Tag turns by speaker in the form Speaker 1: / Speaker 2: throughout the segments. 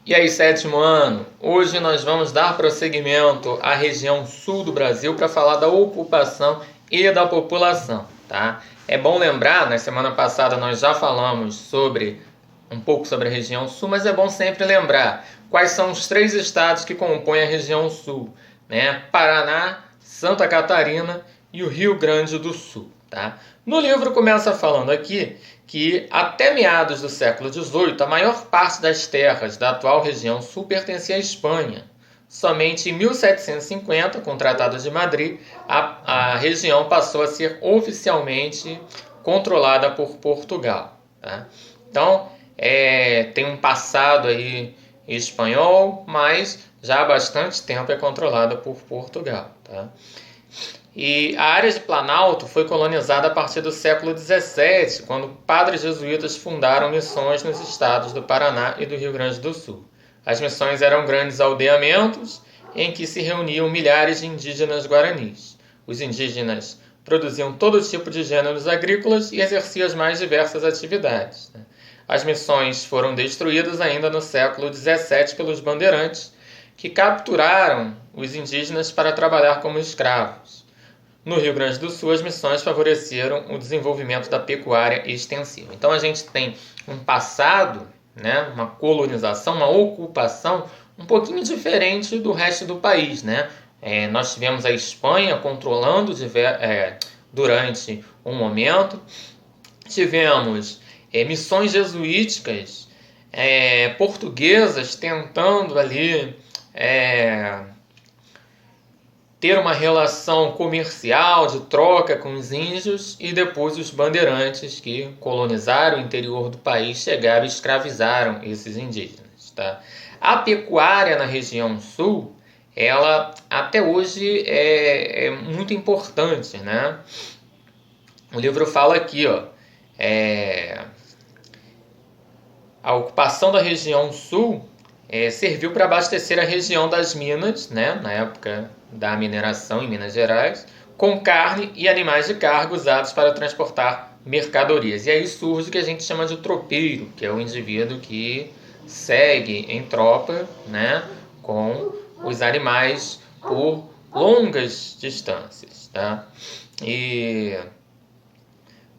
Speaker 1: E aí, sétimo ano, hoje nós vamos dar prosseguimento à região sul do Brasil para falar da ocupação e da população, tá? É bom lembrar, na semana passada nós já falamos um pouco sobre a região sul, mas é bom sempre lembrar quais são os 3 estados que compõem a região sul, né? Paraná, Santa Catarina e o Rio Grande do Sul, tá? No livro começa falando aqui que até meados do século XVIII, a maior parte das terras da atual região sul pertencia à Espanha. Somente em 1750, com o Tratado de Madrid, a região passou a ser oficialmente controlada por Portugal. Tá? Então, tem um passado aí espanhol, mas já há bastante tempo é controlada por Portugal. Tá? E a área de Planalto foi colonizada a partir do século XVII, quando padres jesuítas fundaram missões nos estados do Paraná e do Rio Grande do Sul. As missões eram grandes aldeamentos em que se reuniam milhares de indígenas guaranis. Os indígenas produziam todo tipo de gêneros agrícolas e exerciam as mais diversas atividades. As missões foram destruídas ainda no século XVII pelos bandeirantes, que capturaram os indígenas para trabalhar como escravos. No Rio Grande do Sul, as missões favoreceram o desenvolvimento da pecuária extensiva. Então, a gente tem um passado, né, uma colonização, uma ocupação um pouquinho diferente do resto do país. Né? Nós tivemos a Espanha controlando durante um momento, tivemos missões jesuíticas portuguesas tentando ali ter uma relação comercial de troca com os índios, e depois os bandeirantes que colonizaram o interior do país chegaram e escravizaram esses indígenas. Tá? A pecuária na região sul, ela até hoje é muito importante. Né? O livro fala aqui, a ocupação da região sul serviu para abastecer a região das Minas, né, na época da mineração em Minas Gerais, com carne e animais de carga usados para transportar mercadorias. E aí surge o que a gente chama de tropeiro, que é o indivíduo que segue em tropa, né, com os animais por longas distâncias. Tá? E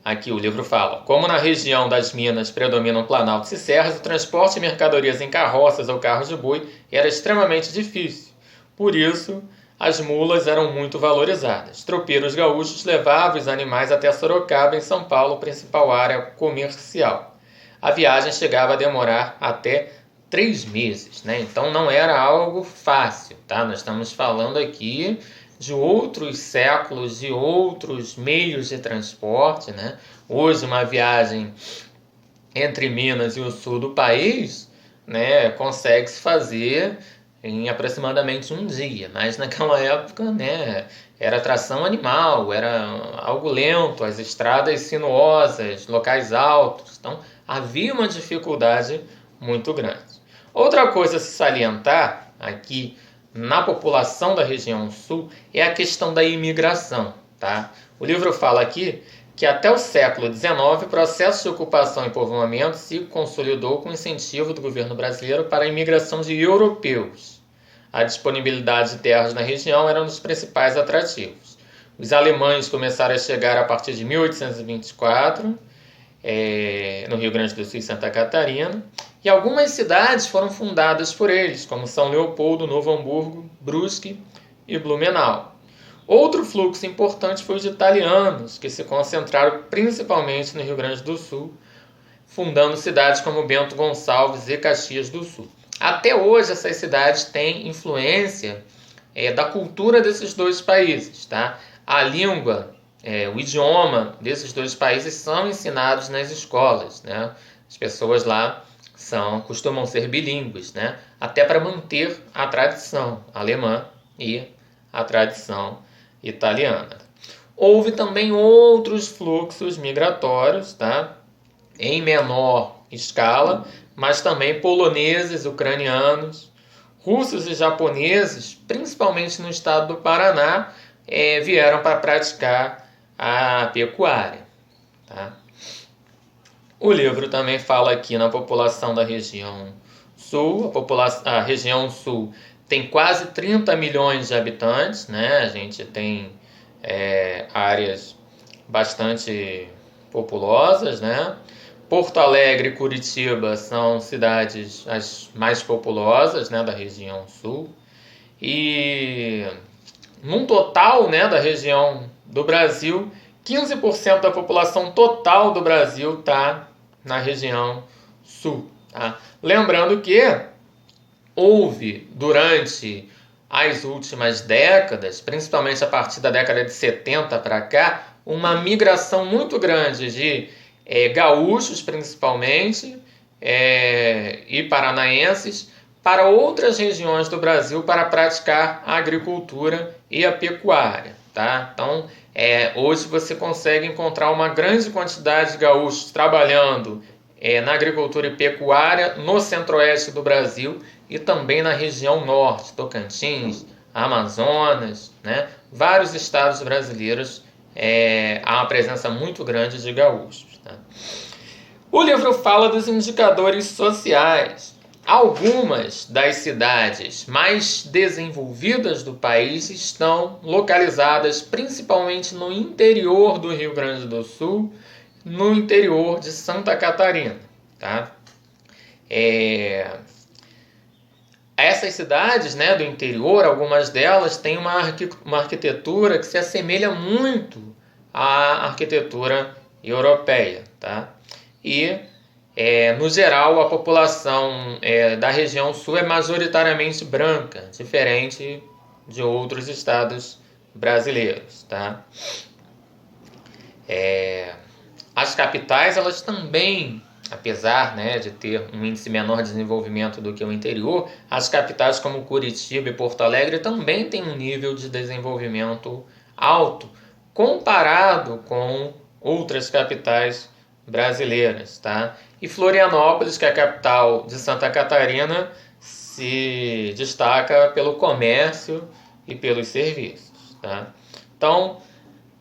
Speaker 1: aqui o livro fala: como na região das Minas predominam planaltos e serras, o transporte de mercadorias em carroças ou carros de boi era extremamente difícil. Por isso, as mulas eram muito valorizadas. Tropeiros gaúchos levavam os animais até Sorocaba, em São Paulo, principal área comercial. A viagem chegava a demorar até 3 meses. Né? Então não era algo fácil. Tá? Nós estamos falando aqui de outros séculos, de outros meios de transporte. Né? Hoje, uma viagem entre Minas e o sul do país, né, consegue-se fazer em aproximadamente um dia. Mas naquela época, né, era tração animal, era algo lento, as estradas sinuosas, locais altos. Então, havia uma dificuldade muito grande. Outra coisa a se salientar aqui na população da região sul é a questão da imigração. Tá? O livro fala aqui que até o século XIX o processo de ocupação e povoamento se consolidou com o incentivo do governo brasileiro para a imigração de europeus. A disponibilidade de terras na região era um dos principais atrativos. Os alemães começaram a chegar a partir de 1824, no Rio Grande do Sul e Santa Catarina, e algumas cidades foram fundadas por eles, como São Leopoldo, Novo Hamburgo, Brusque e Blumenau. Outro fluxo importante foi os italianos, que se concentraram principalmente no Rio Grande do Sul, fundando cidades como Bento Gonçalves e Caxias do Sul. Até hoje, essas cidades têm influência da cultura desses 2 países. Tá? A língua, o idioma desses 2 países são ensinados nas escolas. Né? As pessoas lá costumam ser bilíngues, né? Até para manter a tradição alemã e a tradição italiana. Houve também outros fluxos migratórios, tá? Em menor escala, mas também poloneses, ucranianos, russos e japoneses, principalmente no estado do Paraná, vieram para praticar a pecuária. Tá? O livro também fala aqui na população da região Sul, a região sul tem quase 30 milhões de habitantes, né? A gente tem áreas bastante populosas, né? Porto Alegre e Curitiba são cidades as mais populosas, né, da região sul. E num total, né, da região do Brasil, 15% da população total do Brasil está na região sul. Tá? Lembrando que houve durante as últimas décadas, principalmente a partir da década de 70 para cá, uma migração muito grande de gaúchos, principalmente, e paranaenses, para outras regiões do Brasil para praticar a agricultura e a pecuária. Tá? Então, hoje você consegue encontrar uma grande quantidade de gaúchos trabalhando na agricultura e pecuária no centro-oeste do Brasil e também na região norte, Tocantins, Amazonas, né? Vários estados brasileiros há uma presença muito grande de gaúchos. Tá? O livro fala dos indicadores sociais. Algumas das cidades mais desenvolvidas do país estão localizadas principalmente no interior do Rio Grande do Sul, no interior de Santa Catarina. Tá? Essas cidades, né, do interior, algumas delas têm uma arquitetura que se assemelha muito à arquitetura europeia. Tá? E, no geral, a população da região sul é majoritariamente branca, diferente de outros estados brasileiros. Tá? As capitais, elas também, apesar, né, de ter um índice menor de desenvolvimento do que o interior, as capitais como Curitiba e Porto Alegre também têm um nível de desenvolvimento alto, comparado com outras capitais brasileiras. Tá? E Florianópolis, que é a capital de Santa Catarina, se destaca pelo comércio e pelos serviços. Tá? Então,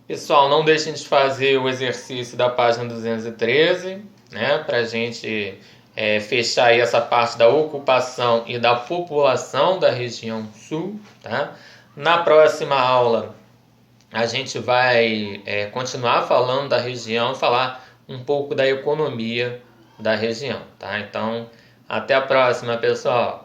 Speaker 1: pessoal, não deixem de fazer o exercício da página 213, né, para a gente fechar aí essa parte da ocupação e da população da região sul. Tá? Na próxima aula, a gente vai continuar falando da região, falar um pouco da economia da região. Tá? Então, até a próxima, pessoal!